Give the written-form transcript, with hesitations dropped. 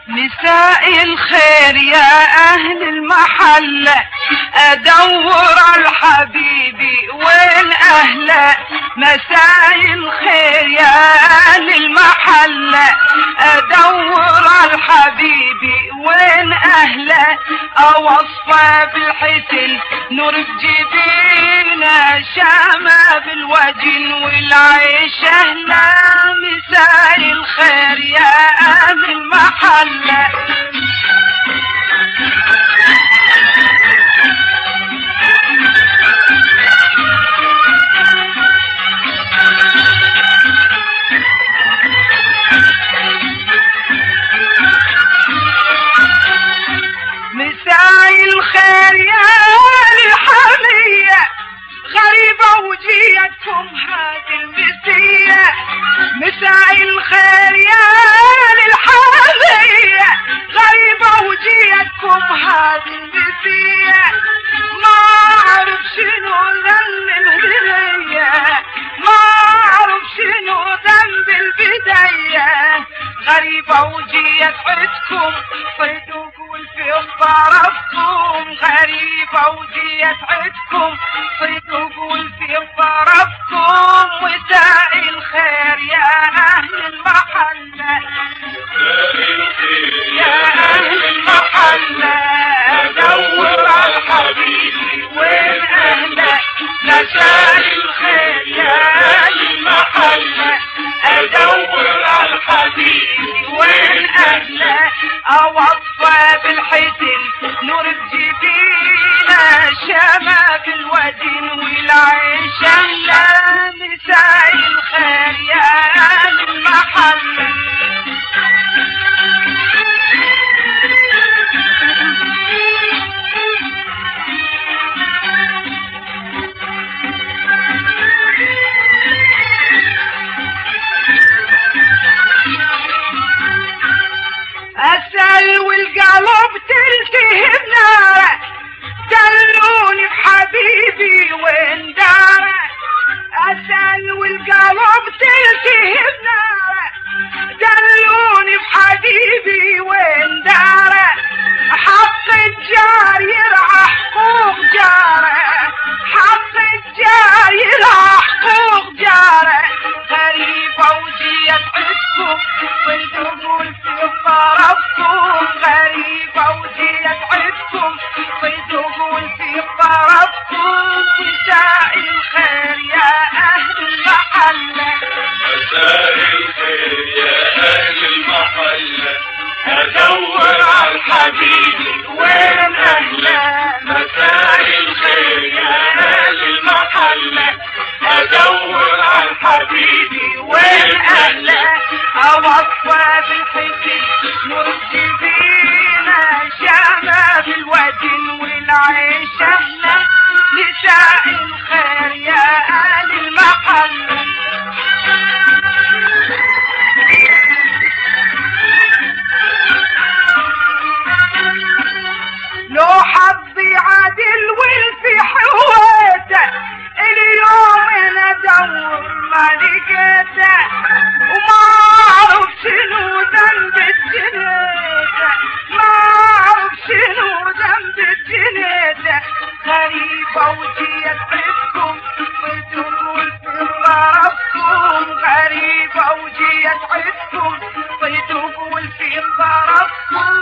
مساء الخير يا اهل المحلة، ادور على حبيبي وين اهله. مساء الخير يا اهل المحلة، ادور على حبيبي وين اهله. اوصفه بالحسن نور بجبينه، شامه بالوجن والعيش اهله. مساء الخير يا اهل المحلة. مساء الخير يا الحمية، غريبة وجيتكم هذه المسية. مساء الخير يا الحمية، غريبة وجيتكم هذه المسية. ما اعرف شنو ذنب الهدية، ما اعرف شنو ذنب البداية. غريبة وجيت عدكم صيدوك والفي طرفكم. غريبة وجيت عدكم صيدوك والفي طرفكم. مساء الخير يا اهل المحلة، يا اهل المحلة. ادور على حبيبي وين اهله. مساء الخير يا اهل المحلة، ادور على حبيبي وين اهله. اوصفه بالحسن نور بجبينه، شامه بالوجن والعيش اهله. مساء الخير يا اهل المحلة. اسأل والقلب تلتهب ناره، دلوني بحبيبي وين داره. اسأل والقلب تلتهب ناره، دلوني بحبيبي وين داره. حق الجار يرعى حقوق جاره، حق الجار يرعى حقوق جاره. غريبة وجيت عدكم صيدوك في طرفكم. غريبة وجيت عدكم صيدوك في طرفكم. مساء الخير يا اهل المحلة، مساء الخير يا اهل المحلة. ادور على حبيبي وين اهله. مساء الخير يا اهل المحلة، ادور على حبيبي وين اهله. اوصفه بالحسن نور بجبينه، شامه بالوجن والعيش اهله. مساء الخير يا اهل المحلة. لو حظي عادل والفي حويته، اليوم انا ادور ما لقيته. وما اعرف شنو ذنب الجنيته، ما اعرف شنو ذنب الجنيته. غريبة وجيت عدكم صيدوك في طرفكم. غريبة وجيت عدكم صيدوك في طرفكم.